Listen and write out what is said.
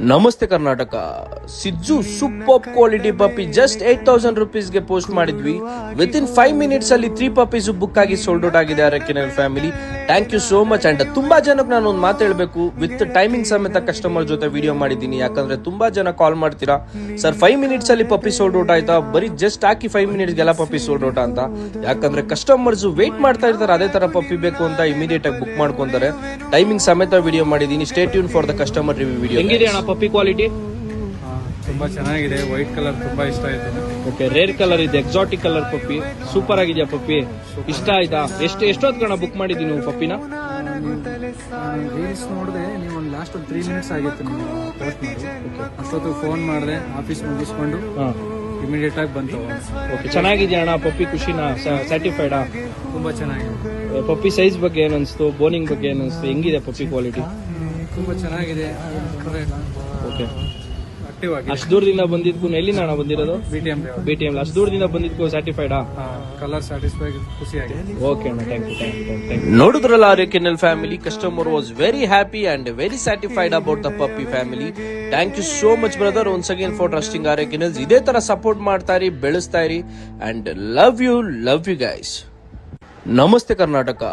ನಮಸ್ತೆ ಕರ್ನಾಟಕ. ಸಿಜ್ಜು super quality puppy just 8,000 rupeesಗೆ ಪೋಸ್ಟ್ ಮಾಡಿದ್ವಿ. ವಿತಿನ್ 5 minutes ಅಲ್ಲಿ 3 puppies ಬುಕ್ ಆಗಿ ಸೋಲ್ಡ್ ಔಟ್ ಆಗಿದೆ ಅರಕೆನಲ್ family. Thank you so much. And ತುಂಬಾ ಜನಕ್ಕೆ ನಾನು ಒಂದು ಮಾತು ಹೇಳ್ಬೇಕು, ವಿತ್ ಟೈಮಿಂಗ್ ಸಮೇತ ಕಸ್ಟಮರ್ ಜೊತೆ ವಿಡಿಯೋ ಮಾಡಿದ್ದೀನಿ. ಯಾಕಂದ್ರೆ ತುಂಬಾ ಜನ ಕಾಲ್ ಮಾಡ್ತೀರಾ, ಸರ್ 5 minutes ಅಲ್ಲಿ ಪಪ್ಪಿ ಸೋಲ್ಡ್ ಔಟ್ ಆಯ್ತಾ, ಬರೀ ಜಸ್ಟ್ ಹಾಕಿ 5 minutes ಗೆಲ್ಲ ಪಪ್ಪಿ ಸೋಲ್ಡ್ ಔಟ್ ಅಂತ. ಯಾಕಂದ್ರೆ ಕಸ್ಟಮರ್ಸ್ ವೇಟ್ ಮಾಡ್ತಾ ಇರ್ತಾರೆ, ಅದೇ ತರ ಪಪ್ಪಿ ಬೇಕು ಅಂತ ಇಮಿಡಿಯೇಟ್ ಆಗಿ ಬುಕ್ ಮಾಡ್ಕೊಂತಾರೆ. ಟೈಮಿಂಗ್ ಸಮೇತ ವಿಡಿಯೋ ಮಾಡಿದ್ದೀನಿ. Stay tune for the customer review video. ಹೆಂಗಿದೆ ಅಣ್ಣ ಪಪ್ಪಿ ಕ್ವಾಲಿಟಿ? ತುಂಬಾ ಚೆನ್ನಾಗಿದೆ. ವೈಟ್ ಕಲರ್ ತುಂಬಾ ಇಷ್ಟ ಆಯ್ತು. ಓಕೆ, ರೇರ್ ಕಲರ್ ಇದೆ, ಎಕ್ಸಾಟಿಕ್ ಕಲರ್ ಪಪ್ಪಿ. ಸೂಪರ್ ಆಗಿದೆಯಾ ಪಪ್ಪಿ? ಇಷ್ಟ ಆಯ್ತಾ? ಎಷ್ಟೊತ್ತು ಕಣ ಬುಕ್ ಮಾಡಿದ್ದೀನಿ ನೀವು ಪಪ್ಪಿನ? ರೀಲ್ಸ್ ನೋಡಿದೆ ನೀವು ಒಂದು ಲಾಸ್ಟ್ ಒಂದು 3 minutes ಆಗಿತ್ತು ನೀವು ಪೋಸ್ಟ್ ಮಾಡಿ. ಅಷ್ಟೊತ್ತು ಫೋನ್ ಮಾಡಿದೆ, ಆಫೀಸ್ ಮುಗಿಸ್ಕೊಂಡು ಇಮಿಡಿಯೇಟ್ ಆಗಿ ಬಂತು. ಓಕೆ, ಚೆನ್ನಾಗಿದೆಯಾ ಅಣ್ಣ ಪಪ್ಪಿ? ಖುಷಿನಾ? ಸ್ಯಾಟಿಸ್ಫೈಡಾ? ತುಂಬಾ ಚೆನ್ನಾಗಿದೆ. ಪಪ್ಪಿ ಸೈಜ್ ಬಗ್ಗೆ ಏನನ್ಸ್ತು? ಬೋನಿಂಗ್ ಬಗ್ಗೆ ಏನನ್ಸ್ತು? ಹೆಂಗಿದೆ ಪಪ್ಪಿ ಕ್ವಾಲಿಟಿ? ತುಂಬಾ ಚೆನ್ನಾಗಿದೆ. ಓಕೆ, ಆಕ್ಟಿವ್ ಆಗಿದೆ. ಅಷ್ಟು ದೂರದಿಂದ ಬಂದಿದ್ಕು ಎಲ್ಲಿಂದ ಅಣ್ಣ ಬಂದಿರೋದು? BTM. ಅಷ್ಟು ದೂರದಿಂದ ಬಂದಿದ್ಕು ಸ್ಯಾಟಿಸ್ಫೈಡಾ? ಕಲರ್ ಸ್ಯಾಟಿಸ್ಫೈ, ಖುಷಿಯಾಗಿದೆ. ಓಕೆ ಅಣ್ಣ, ಥ್ಯಾಂಕ್ ಯು. ನೋಡಿದ್ರಲ್ಲ ಅರಕೆನಲ್ family, customer was very happy and very satisfied about the puppy family. Thank you so much brother, once again for trusting ಅರಕೆನಲ್ಸ್. ಇದೇ ತರ ಸಪೋರ್ಟ್ ಮಾಡ್ತಾ ಇರಿ, ಬೆಳೆಸ್ತಾ ಇರಿ. And love you guys. ನಮಸ್ತೆ ಕರ್ನಾಟಕ.